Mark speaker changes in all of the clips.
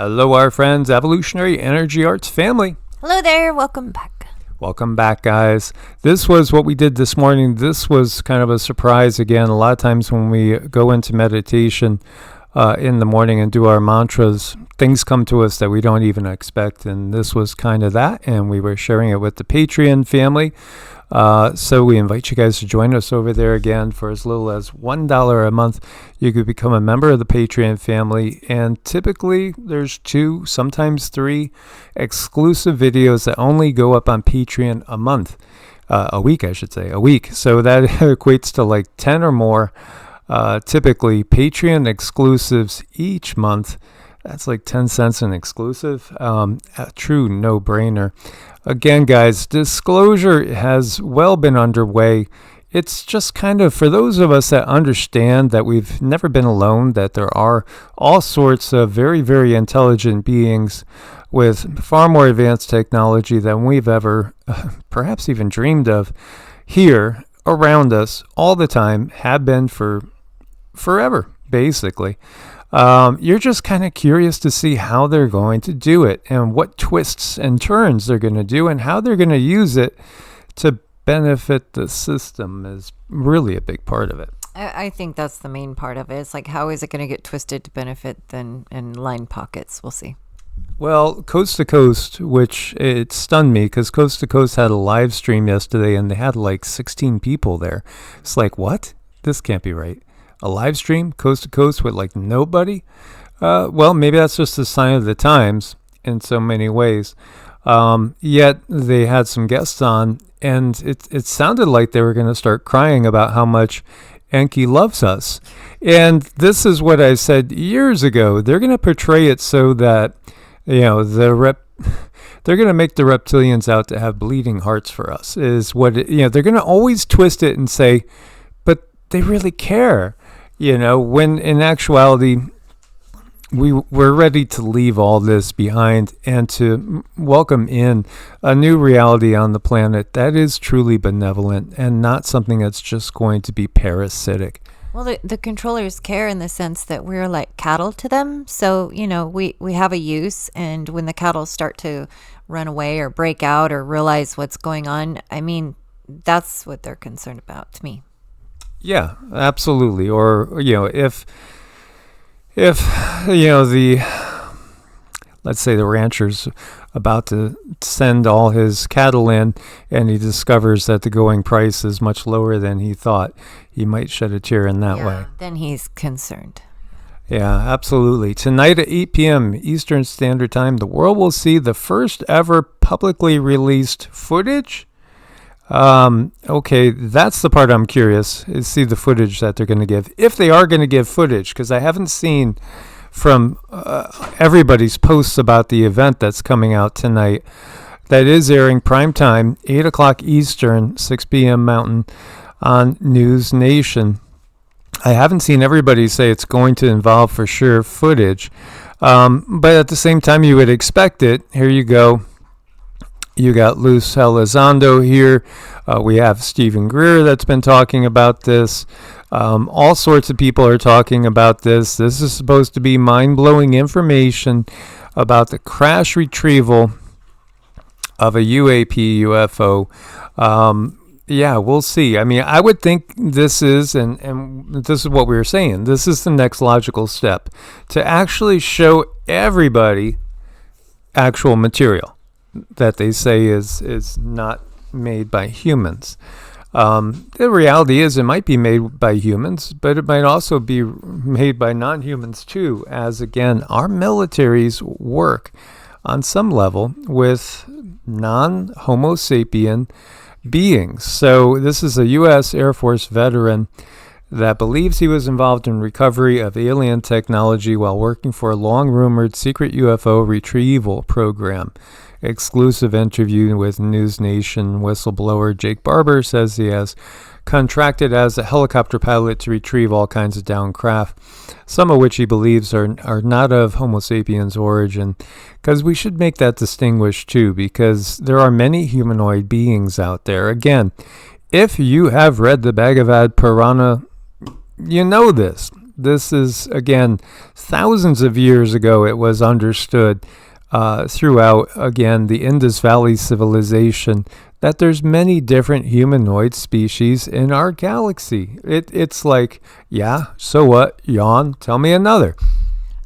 Speaker 1: Hello, our friends, Evolutionary Energy Arts family.
Speaker 2: Hello there. Welcome back.
Speaker 1: Welcome back, guys. This was what we did this morning. This was kind of a surprise again. A lot of times when we go into meditation in the morning and do our mantras, things come to us that we don't even expect. And this was kind of that. And we were sharing it with the Patreon family. So we invite you guys to join us over there again for as little as $1 a month. You could become a member of the Patreon family, and typically there's 2, sometimes 3 exclusive videos that only go up on Patreon a week, a week. So that equates to like 10 or more, typically Patreon exclusives each month. That's like 10 cents an exclusive. A true no-brainer. Again, guys, disclosure has well been underway. It's just kind of for those of us that understand that we've never been alone, that there are all sorts of very, very intelligent beings with far more advanced technology than we've ever perhaps even dreamed of here around us all the time, have been for forever, basically. You're just kind of curious to see how they're going to do it and what twists and turns they're going to do and how they're going to use it to benefit the system is really a big part of it.
Speaker 2: I think that's the main part of it. It's like, how is it going to get twisted to benefit then and line pockets? We'll see.
Speaker 1: Well, Coast to Coast, which it stunned me because Coast to Coast had a live stream yesterday and they had like 16 people there. It's like, what? This can't be right. A live stream, coast to coast, with like nobody? Well, maybe that's just a sign of the times in so many ways. Yet they had some guests on, and it sounded like they were going to start crying about how much Enki loves us. And this is what I said years ago. They're going to portray it so that, you know, they're going to make the reptilians out to have bleeding hearts for us. Is what they're going to always twist it and say, but they really care. You know, when in actuality, we're ready to leave all this behind and to welcome in a new reality on the planet that is truly benevolent and not something that's just going to be parasitic.
Speaker 2: Well, the controllers care in the sense that we're like cattle to them. So, you know, we have a use, and when the cattle start to run away or break out or realize what's going on, I mean, that's what they're concerned about to me.
Speaker 1: Yeah, absolutely. Or, you know, if you know, let's say the rancher's about to send all his cattle in and he discovers that the going price is much lower than he thought, he might shed a tear in that way.
Speaker 2: Then he's concerned.
Speaker 1: Yeah, absolutely. Tonight at 8 p.m. Eastern Standard Time, the world will see the first ever publicly released footage. Okay, that's the part I'm curious, is see the footage that they're going to give. If they are going to give footage, because I haven't seen from everybody's posts about the event that's coming out tonight. That is airing prime time, 8 o'clock Eastern, 6 p.m. Mountain on News Nation. I haven't seen everybody say it's going to involve for sure footage, but at the same time you would expect it. Here you go. You got Luz Elizondo here. We have Stephen Greer that's been talking about this. All sorts of people are talking about this. This is supposed to be mind-blowing information about the crash retrieval of a UAP UFO. Yeah, we'll see. I mean, I would think this is, and this is what we were saying, this is the next logical step, to actually show everybody actual material that they say is not made by humans. The reality is it might be made by humans, but it might also be made by non-humans too, as again, our militaries work on some level with non-Homo sapien beings. So this is a U.S. Air Force veteran that believes he was involved in recovery of alien technology while working for a long-rumored secret UFO retrieval program. Exclusive interview with News Nation whistleblower Jake Barber says he has contracted as a helicopter pilot to retrieve all kinds of downed craft, some of which he believes are not of Homo sapiens origin, because we should make that distinguish too, because there are many humanoid beings out there. Again, if you have read the Bhagavad Purana, you know this. This is, again, thousands of years ago it was understood throughout, again, the Indus Valley civilization that there's many different humanoid species in our galaxy. It's like, yeah, so what? Yawn, tell me another.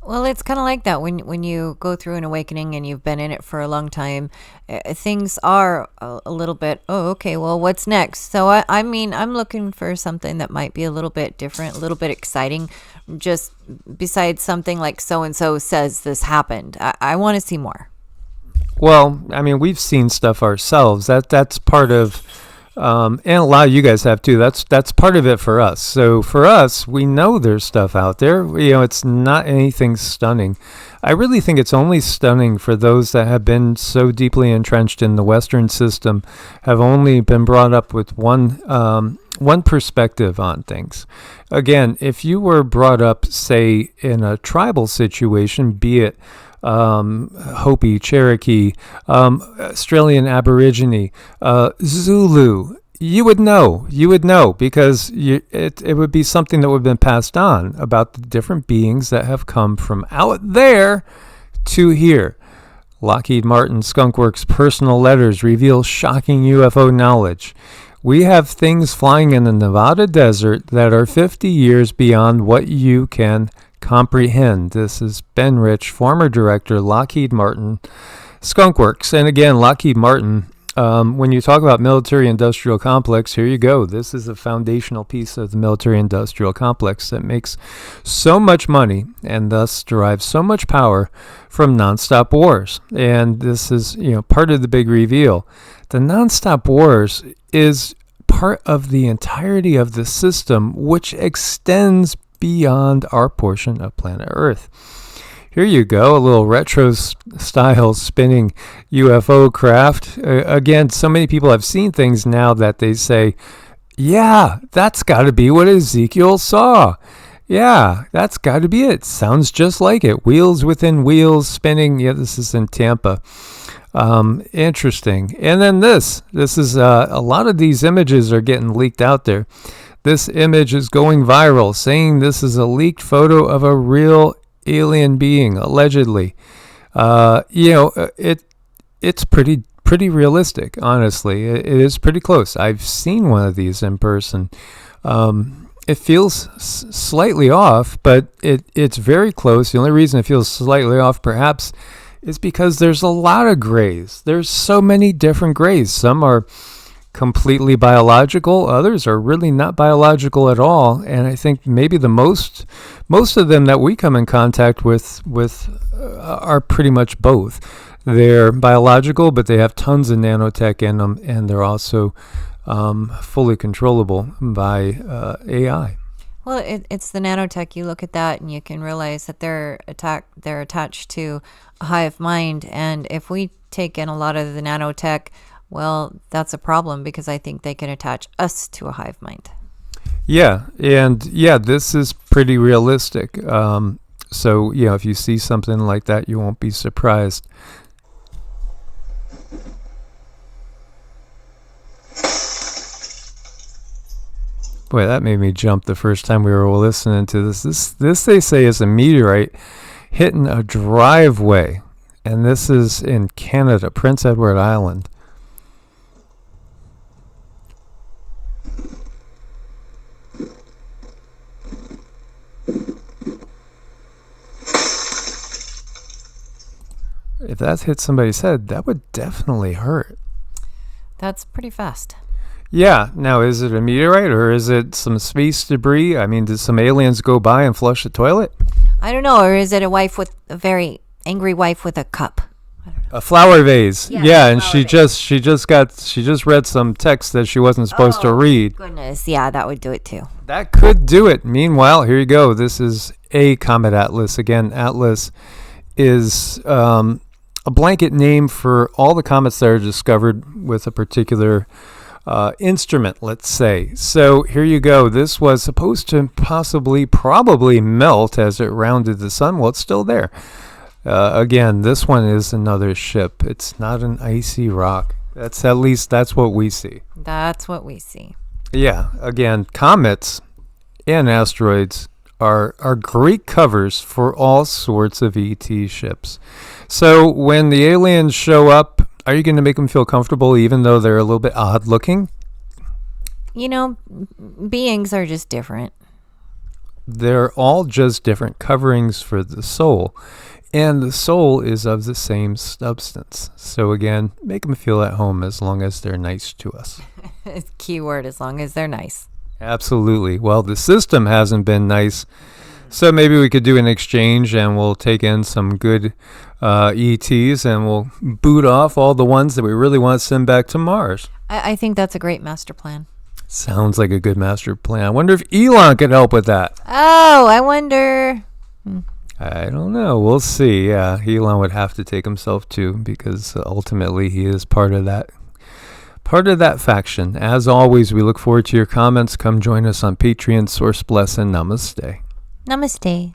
Speaker 2: Well, it's kind of like that when you go through an awakening and you've been in it for a long time. Things are a little bit, oh, okay, well, what's next? So, I mean, I'm looking for something that might be a little bit different, a little bit exciting, just besides something like so-and-so says this happened. I want to see more.
Speaker 1: Well, I mean, we've seen stuff ourselves. That's part of... and a lot of you guys have too. That's part of it for us. So for us, we know there's stuff out there. It's not anything stunning. I really think it's only stunning for those that have been so deeply entrenched in the Western system, have only been brought up with one perspective on things. Again, if you were brought up, say, in a tribal situation, be it Hopi, Cherokee, Australian Aborigine, Zulu, you would know because it would be something that would have been passed on about the different beings that have come from out there to here. Lockheed Martin Skunkworks personal letters reveal shocking UFO knowledge. We have things flying in the Nevada desert that are 50 years beyond what you can comprehend. This is Ben Rich, former director, Lockheed Martin, Skunkworks. And again, Lockheed Martin, when you talk about military-industrial complex, here you go. This is a foundational piece of the military-industrial complex that makes so much money and thus derives so much power from nonstop wars. And this is, part of the big reveal. The nonstop wars is part of the entirety of the system, which extends beyond our portion of planet Earth. Here you go, a little retro style spinning UFO craft. Again, so many people have seen things now that they say, yeah, that's got to be what Ezekiel saw. Yeah, that's got to be it. Sounds just like it. Wheels within wheels spinning. Yeah, this is in Tampa. Interesting. And then this is a lot of these images are getting leaked out there. This image is going viral, saying this is a leaked photo of a real alien being, allegedly. It's pretty realistic, honestly. It is pretty close. I've seen one of these in person. It feels slightly off, but it's very close. The only reason it feels slightly off, perhaps, is because there's a lot of grays. There's so many different grays. Some are completely biological, others are really not biological at all, and I think maybe the most of them that we come in contact with are pretty much both. They're biological, but they have tons of nanotech in them, and they're also fully controllable by AI.
Speaker 2: Well, it's the nanotech. You look at that and you can realize that they're attached to a hive mind, and if we take in a lot of the nanotech, well, that's a problem because I think they can attach us to a hive mind.
Speaker 1: Yeah, and this is pretty realistic. So, if you see something like that, you won't be surprised. Boy, that made me jump the first time we were listening to this. This they say is a meteorite hitting a driveway, and this is in Canada, Prince Edward Island. If that hit somebody's head, that would definitely hurt.
Speaker 2: That's pretty fast.
Speaker 1: Yeah. Now, is it a meteorite or is it some space debris? I mean, did some aliens go by and flush the toilet?
Speaker 2: I don't know. Or is it a very angry wife with a cup?
Speaker 1: A flower vase. Yeah, and she
Speaker 2: vase.
Speaker 1: just read some text that she wasn't supposed to read.
Speaker 2: Goodness, yeah, that would do it too.
Speaker 1: That could do it. Meanwhile, here you go. This is a Comet Atlas. Again, Atlas is a blanket name for all the comets that are discovered with a particular instrument, let's say. So here you go. This was supposed to probably melt as it rounded the sun. Well, it's still there. Again, this one is another ship. It's not an icy rock. That's what we see.
Speaker 2: That's what we see.
Speaker 1: Yeah. Again, comets and asteroids are great covers for all sorts of ET ships. So when the aliens show up, are you going to make them feel comfortable even though they're a little bit odd looking?
Speaker 2: You know, beings are just different.
Speaker 1: They're all just different coverings for the soul. And the soul is of the same substance. So again, make them feel at home as long as they're nice to us.
Speaker 2: Keyword, as long as they're nice.
Speaker 1: Absolutely. Well, the system hasn't been nice. So maybe we could do an exchange and we'll take in some good ETs and we'll boot off all the ones that we really want to send back to Mars.
Speaker 2: I think that's a great master plan.
Speaker 1: Sounds like a good master plan. I wonder if Elon could help with that.
Speaker 2: Oh, I wonder.
Speaker 1: I don't know. We'll see. Yeah, Elon would have to take himself too, because ultimately he is part of that faction. As always, we look forward to your comments. Come join us on Patreon. Source bless and namaste.
Speaker 2: Namaste.